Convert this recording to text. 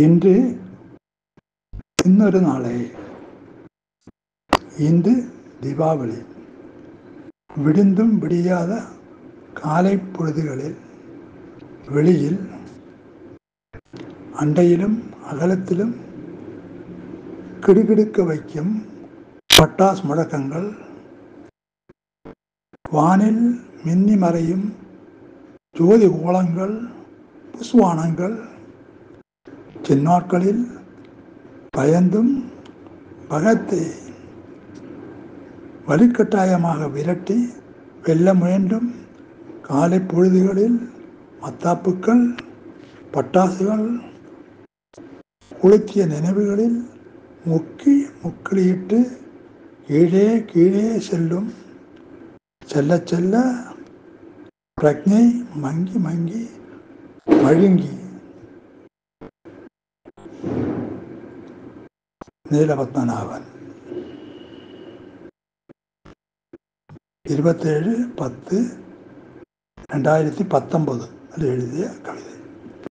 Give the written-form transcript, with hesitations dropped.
இன்று இன்னொரு நாளை. இன்று தீபாவளி. விடிந்தும் விடியாத காலை பொழுதுகளில் வெளியில் அண்டையிலும் அகலத்திலும் கிடுகிடுக்க வைக்கும் பட்டாசு முழக்கங்கள், வானில் மின்னி மறையும் ஜோதி கோலங்கள், புஸ்வானங்கள், சின்னாட்களில் பயந்தும் பகத்தை வலுக்கட்டாயமாக விரட்டி வெல்ல முயன்றும் காலை பொழுதுகளில் மத்தாப்புக்கள், பட்டாசுகள் கொளுத்திய நினைவுகளில் முக்கிலிட்டு கீழே கீழே செல்லும். செல்ல செல்ல பிரக்ஞை மங்கி மங்கி மழுங்கி நீலபத்மநாபன். 27/10/2019 எழுதிய கவிதை.